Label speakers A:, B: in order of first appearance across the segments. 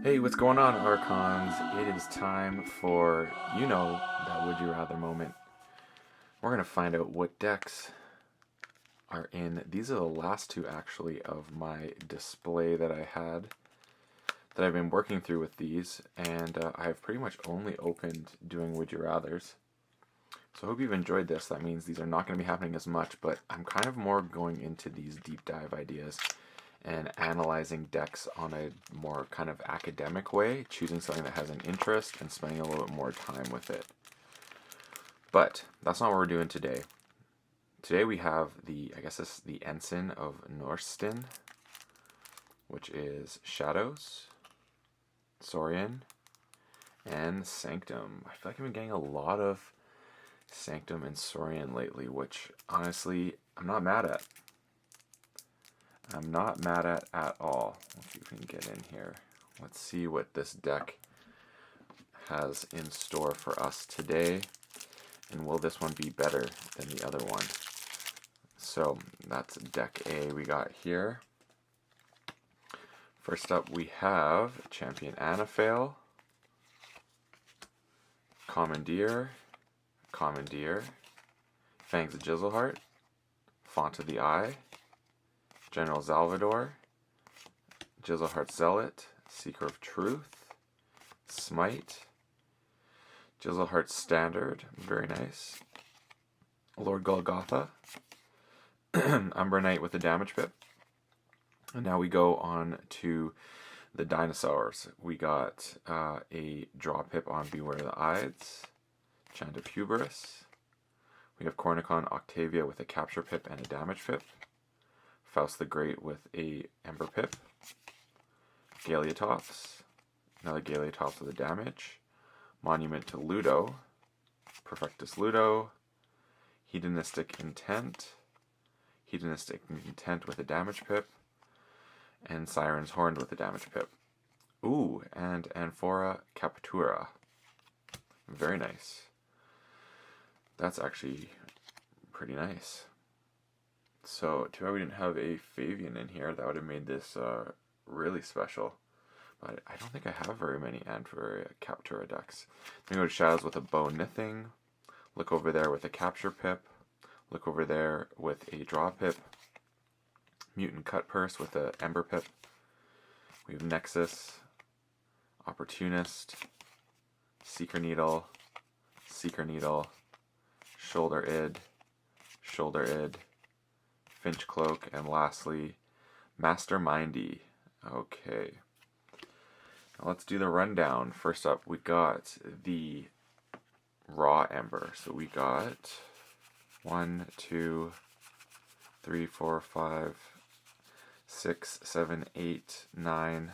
A: Hey, what's going on, Archons? It is time for, that Would You Rather moment. We're going to find out what decks are in. These are the last two, actually, of my display that I had, that I've been working through with these, and I've pretty much only opened doing Would You Rathers. So I hope you've enjoyed this. That means these are not going to be happening as much, but I'm kind of more going into these deep dive ideas and analyzing decks on a more kind of academic way, choosing something that has an interest and spending a little bit more time with it. But that's not what we're doing today. Today we have the Ensign of Norsten, which is Shadows, Saurian, and Sanctum. I feel like I've been getting a lot of Sanctum and Saurian lately, which honestly I'm not mad at. I'm not mad at all. If you can get in here, let's see what this deck has in store for us today, and will this one be better than the other one? So that's deck A we got here. First up we have Champion Anaphale, Commandeer, Fangs of Jizzleheart, Font of the Eye, General Salvador, Jizzleheart Zealot, Seeker of Truth, Smite, Jizzleheart Standard, very nice, Lord Golgotha, Umber Knight with a damage pip. And now we go on to the dinosaurs. We got a draw pip on Beware the Ides, Chant of Hubris. We have Cornicon Octavia with a capture pip and a damage pip, Faust the Great with a Ember pip, Galeotops, another Galeotops with a damage, Monument to Ludo, Perfectus Ludo, Hedonistic Intent with a damage pip, and Siren's Horn with a damage pip. Ooh, and Amphora Captura. Very nice. That's actually pretty nice. So, too bad we didn't have a Fabian in here. That would have made this really special. But I don't think I have very many Amphora Captura decks. Then go to Shadows with a Bone Nithing. Look over there with a Capture Pip. Look over there with a Draw Pip. Mutant Cut Purse with a Ember Pip. We have Nexus, Opportunist, Seeker Needle, Shoulder Id, Finch Cloak, and lastly, Mastermindy. Okay. Now let's do the rundown. First up, we got the Raw Ember. So we got 1, 2, 3, 4, 5, 6, 7, 8, 9,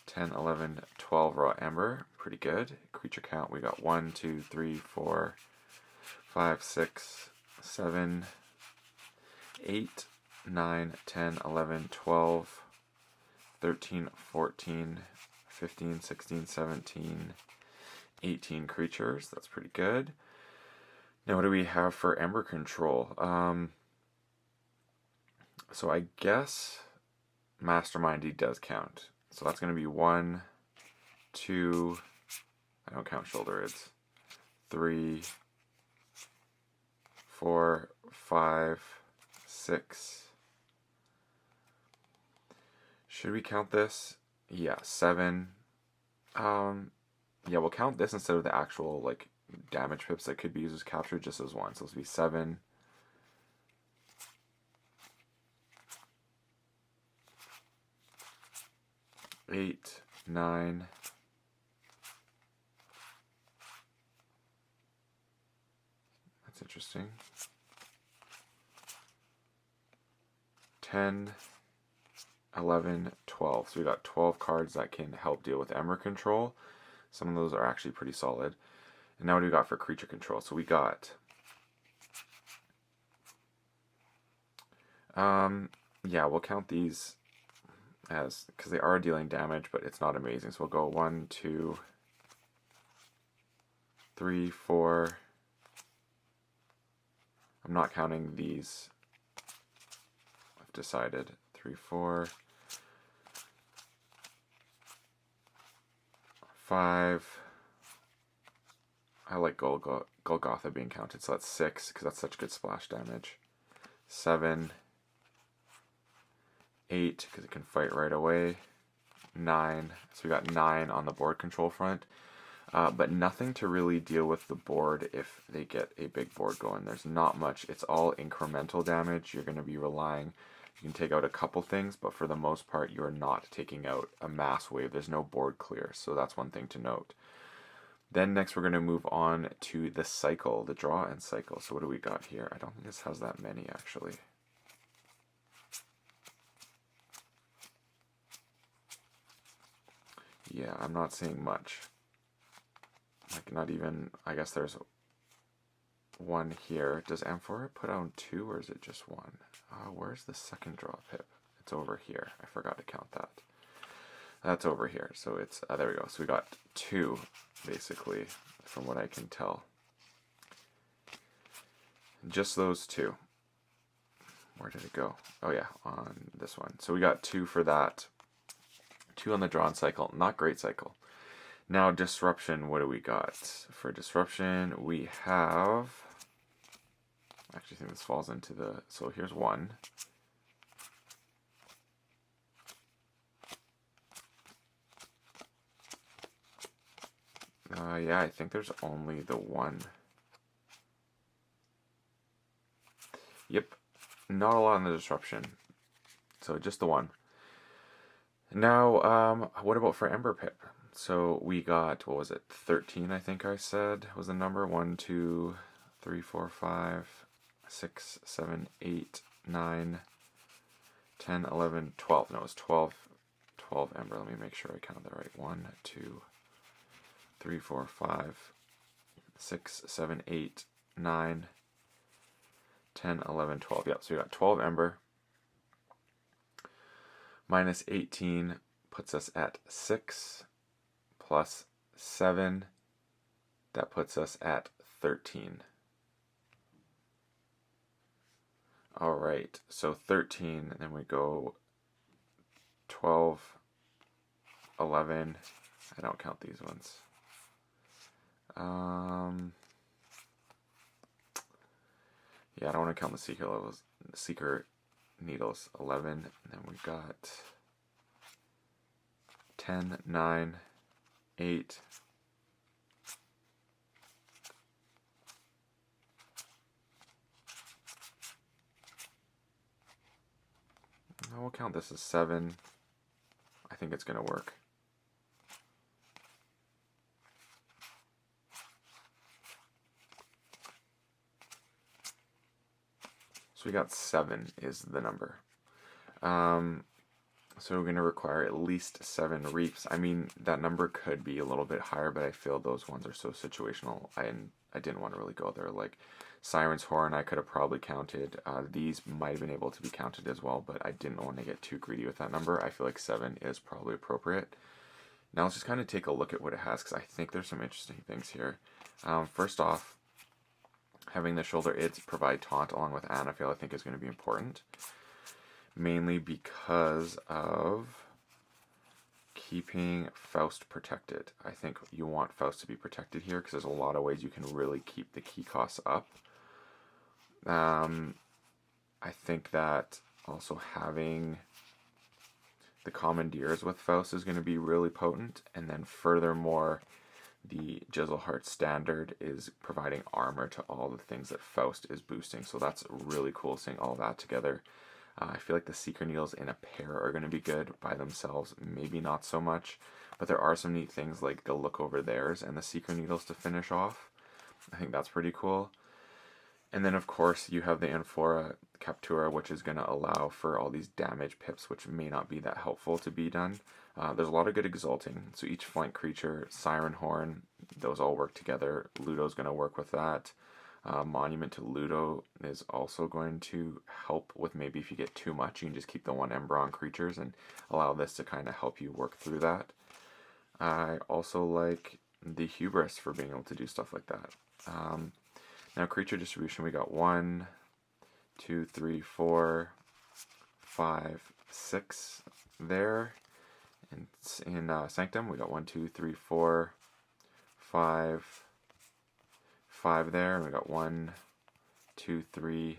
A: 10, 11, 12 Raw Ember. Pretty good. Creature count, we got 1, 2, 3, 4, 5, 6, 7, 8, 9, 10, 11, 12, 13, 14, 15, 16, 17, 18 creatures. That's pretty good. Now what do we have for Ember Control? So I guess Mastermindy does count. So that's going to be 1, 2, I don't count shoulder, it's 3, 4, 5, 6. Should we count this? Yeah, 7. Yeah, we'll count this instead of the actual like damage pips that could be used as capture, just as one. So this will be 7. 8, 9. That's interesting. 10, 11, 12. So we got 12 cards that can help deal with Ember Control. Some of those are actually pretty solid. And now what do we got for creature control? So we got yeah, we'll count these as, because they are dealing damage, but it's not amazing. So we'll go 1, 2, 3, 4. I'm not counting these. I've decided 3, 4, 5. I like Golgotha being counted, so that's 6 because that's such good splash damage. 7, 8 because it can fight right away. 9, so we got 9 on the board control front. But nothing to really deal with the board if they get a big board going. There's not much. It's all incremental damage. You're going to be relying. You can take out a couple things, but for the most part, you're not taking out a mass wave. There's no board clear, so that's one thing to note. Then next, we're going to move on to the cycle, the draw and cycle. So what do we got here? I don't think this has that many, actually. Yeah, I'm not seeing much. Like, not even, I guess there's one here. Does Amphora put on 2, or is it just 1? Where's the second draw pip? It's over here. I forgot to count that. That's over here. So it's, there we go. So we got 2, basically, from what I can tell. Just those 2. Where did it go? Oh yeah, on this one. So we got 2 for that. 2 on the drawn cycle. Not great cycle. Now, disruption, what do we got? For disruption, we have... I actually think this falls into the... So here's 1. Yeah, I think there's only the 1. Yep. Not a lot on the disruption. So just the 1. Now, what about for Ember Pip? So we got, what was it, 13, I think I said was the number. 1, 2, 3, 4, 5, 6, 7, 8, 9, 10, 11, 12. No, it was 12 Ember. Let me make sure I counted that right. 1, 2, 3, 4, 5, 6, 7, 8, 9, 10, 11, 12. Yep, so we got 12 Ember. Minus 18 puts us at 6. Plus 7, that puts us at 13. Alright, so 13, and then we go 12, 11, I don't count these ones. Yeah, I don't want to count the secret levels, the secret needles. 11, and then we got 10, 9, 8, we'll count this as 7. I think it's going to work. So we got 7 is the number. So we're going to require at least 7 reaps. I mean, that number could be a little bit higher, but I feel those ones are so situational. I didn't want to really go there. Like Siren's Horn, I could have probably counted. These might have been able to be counted as well, but I didn't want to get too greedy with that number. I feel like 7 is probably appropriate. Now let's just kind of take a look at what it has, because I think there's some interesting things here. First off, having the shoulder ids provide taunt along with Anaphil I think is going to be important. Mainly because of keeping Faust protected. I think you want Faust to be protected here because there's a lot of ways you can really keep the key costs up. I think that also having the Commandeers with Faust is going to be really potent, and then furthermore, the Jizzleheart standard is providing armor to all the things that Faust is boosting, so that's really cool seeing all that together. I feel like the Seeker Needles in a pair are going to be good by themselves, maybe not so much, but there are some neat things like the Look Over Theirs and the Seeker Needles to finish off. I think that's pretty cool. And then of course you have the Amphora Captura, which is going to allow for all these damage pips, which may not be that helpful to be done. There's a lot of good exalting, so each flank creature, Siren Horn, those all work together. Ludo's going to work with that. Monument to Ludo is also going to help with maybe if you get too much, you can just keep the 1 Ember on creatures and allow this to kind of help you work through that. I also like the Hubris for being able to do stuff like that. Now creature distribution, we got 1, 2, 3, 4, 5, 6 there. in Sanctum, we got 1, 2, 3, 4, 5, 5 there. And we got 1, 2, 3,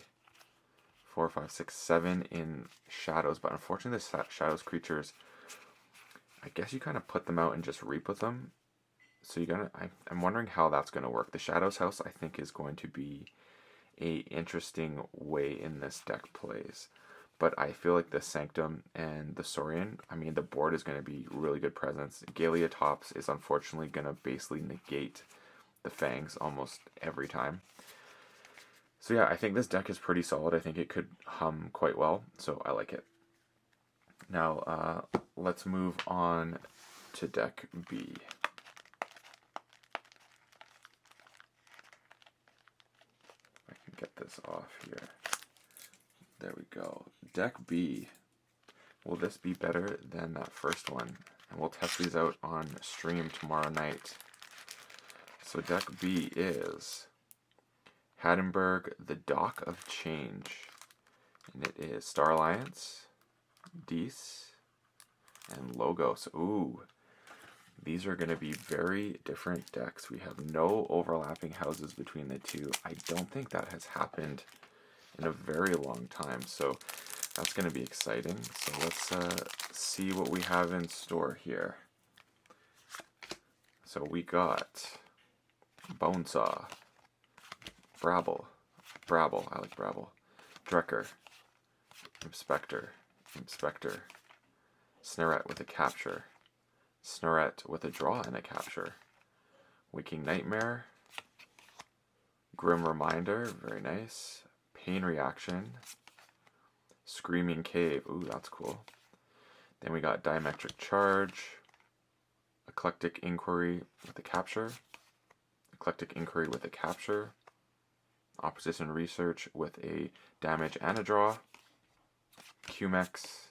A: 4, 5, 6, 7 in Shadows. But unfortunately, the Shadows creatures, I guess you kind of put them out and just reap with them. So I'm wondering how that's going to work. The Shadows house, I think, is going to be a interesting way in this deck plays. But I feel like the Sanctum and the Saurian, I mean, the board is going to be really good presence. Galeotops is unfortunately going to basically negate the Fangs almost every time. So yeah, I think this deck is pretty solid. I think it could hum quite well, so I like it. Now, let's move on to deck B. I can get this off here. There we go. Deck B. Will this be better than that first one? And we'll test these out on stream tomorrow night. So deck B is Haddenberg, the Dock of Change. And it is Star Alliance, Dees, and Logos. Ooh. These are going to be very different decks. We have no overlapping houses between the two. I don't think that has happened in a very long time, so that's going to be exciting. So let's see what we have in store here. So we got Bonesaw, Brabble, I like Brabble, Drekker, Inspector, Snarette with a capture, Snarette with a draw and a capture, Waking Nightmare, Grim Reminder, very nice, Pain Reaction, Screaming Cave, ooh, that's cool. Then we got Diametric Charge, Eclectic Inquiry with a capture, Eclectic Inquiry with a capture, Opposition Research with a damage and a draw, QMEX,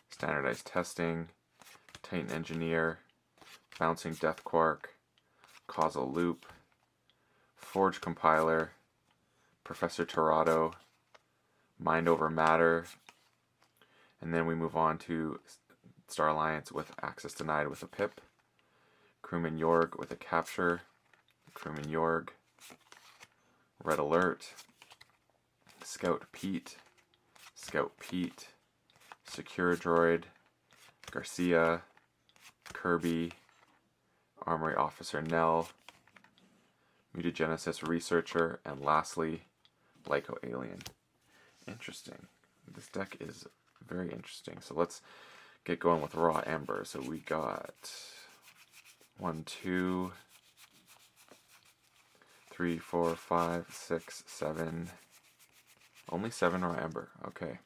A: Standardized Testing, Titan Engineer, Bouncing Death Quark, Causal Loop, Forge Compiler, Professor Torado, Mind Over Matter, and then we move on to Star Alliance with Access Denied with a Pip, Crewman Yorg with a capture, Crewman Yorg, Red Alert, Scout Pete, Secure Droid, Garcia, Kirby, Armory Officer Nell, Mutagenesis Researcher, and lastly, Lyco Alien. Interesting. This deck is very interesting. So let's get going with Raw Ember. So we got 1, 2, 3, 4, 5, 6, 7. Only 7 Raw Ember. Okay.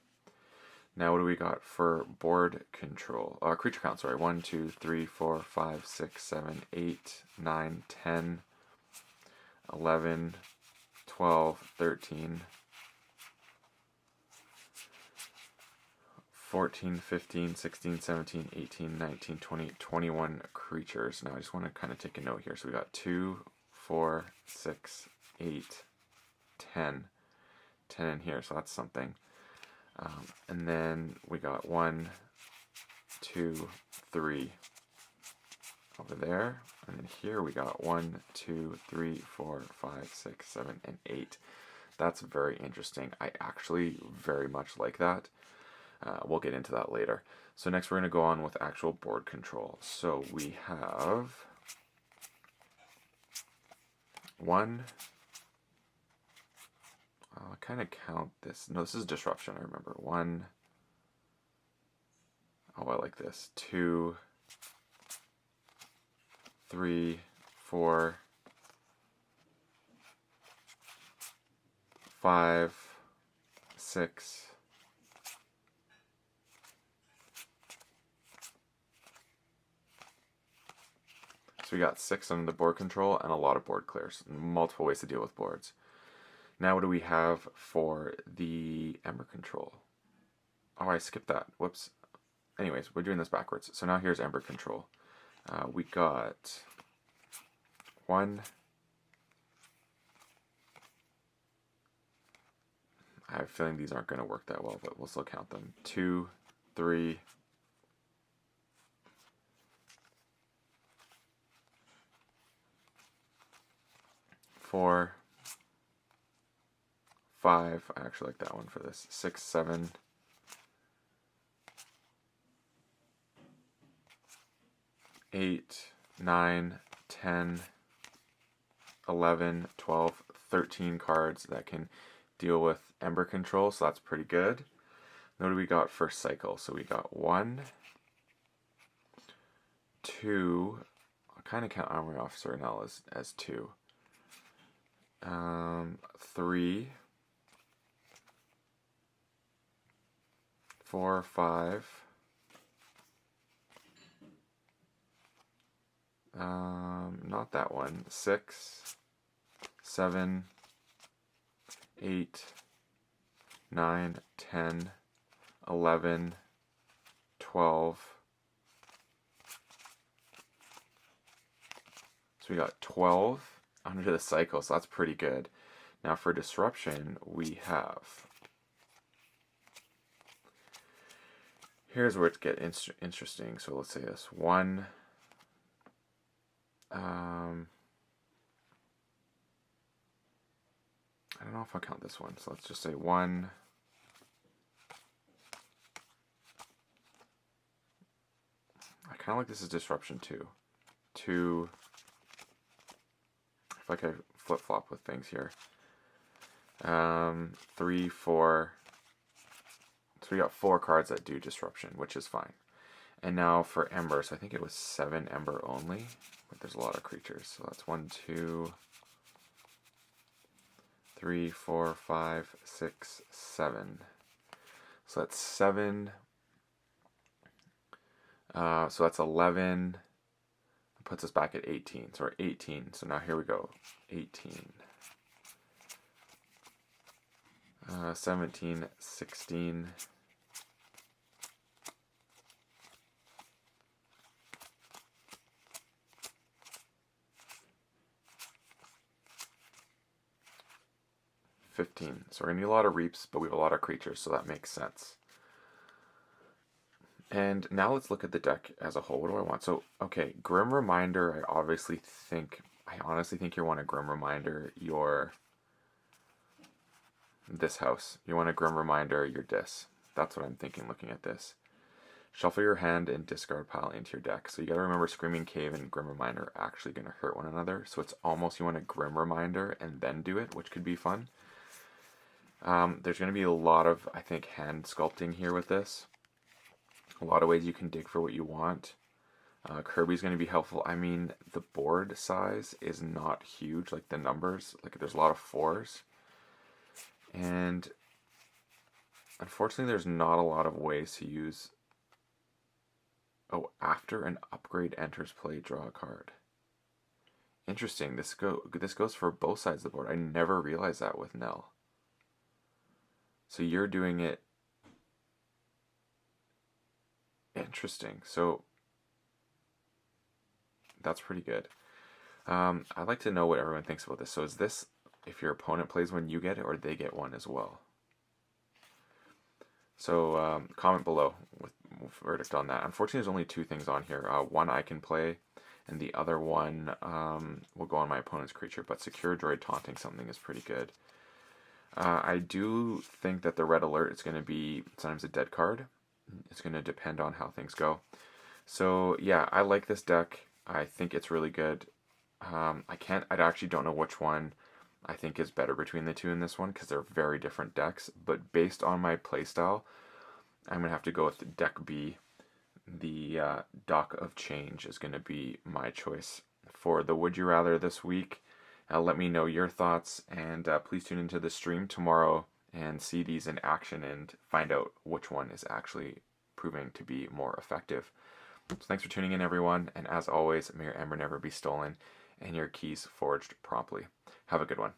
A: Now what do we got for board control? Creature count, sorry. 1, 2, 3, 4, 5, 6, 7, 8, 9, 10, 11, 12, 13, 14, 15, 16, 17, 18, 19, 20, 21 creatures. Now I just want to kind of take a note here. So we got 2, 4, 6, 8, 10. 10 in here, so that's something. And then we got 1, 2, 3 over there. And then here we got 1, 2, 3, 4, 5, 6, 7, and 8. That's very interesting. I actually very much like that. We'll get into that later. So next we're going to go on with actual board control. So we have 1. I'll kind of count this. No, this is disruption, I remember. 1. Oh, I like this. 2, 3, 4, 5, 6, 'So we got 6 on the board control and a lot of board clears. Multiple ways to deal with boards. Now what do we have for the Ember control? Oh, I skipped that. Whoops. Anyways, we're doing this backwards. So now here's Ember control. We got 1. I have a feeling these aren't going to work that well, but we'll still count them. 2, 3, 4, 5. I actually like that one for this. 6, 7, 8, 9, 10, 11, 12, 13 cards that can deal with Ember control, so that's pretty good. What do we got for cycle? So we got 1, 2, I kind of count Armory Officer now as 2. 3, 4, 5. Not that one. 6, 7, 8, 9, 10, 11, 12. So we got 12 under the cycle, so that's pretty good. Now for disruption, we have... Here's where it gets interesting. So let's say this. 1... I don't know if I'll count this one, so let's just say 1. I kind of like this as disruption 2. 2. If I could flip-flop with things here. 3, 4. So we got 4 cards that do disruption, which is fine. And now for Ember, so I think it was 7 Ember only, but there's a lot of creatures. So that's 1, 2, 3, 4, 5, 6, 7. So that's 7. So that's 11. Puts us back at 18. So we're 18. So now here we go. 18. 17, 16. 15. So we're going to need a lot of reaps, but we have a lot of creatures, so that makes sense. And now let's look at the deck as a whole. What do I want? So, okay, Grim Reminder, I honestly think you want a Grim Reminder this house. You want a Grim Reminder your dis. That's what I'm thinking looking at this. Shuffle your hand and discard pile into your deck. So you gotta remember Screaming Cave and Grim Reminder are actually gonna hurt one another. So it's almost you want a Grim Reminder and then do it, which could be fun. There's going to be a lot of, I think, hand sculpting here with this. A lot of ways you can dig for what you want. Kirby's going to be helpful. I mean, the board size is not huge, like the numbers. Like, there's a lot of 4s. And unfortunately, there's not a lot of ways to use... Oh, after an upgrade enters play, draw a card. Interesting. This goes for both sides of the board. I never realized that with Nell. So you're doing it. Interesting. So that's pretty good. I'd like to know what everyone thinks about this. So is this if your opponent plays one, you get it, or they get one as well? So comment below with verdict on that. Unfortunately, there's only 2 things on here. One I can play, and the other one will go on my opponent's creature. But Secure Droid taunting something is pretty good. I do think that the red alert is going to be sometimes a dead card. It's going to depend on how things go. So yeah, I like this deck. I think it's really good. I actually don't know which one I think is better between the 2 in this one because they're very different decks. But based on my playstyle, I'm going to have to go with deck B. The Dock of Change is going to be my choice for the Would You Rather this week. Let me know your thoughts, and please tune into the stream tomorrow and see these in action and find out which one is actually proving to be more effective. So thanks for tuning in, everyone, and as always, may your ember never be stolen and your keys forged promptly. Have a good one.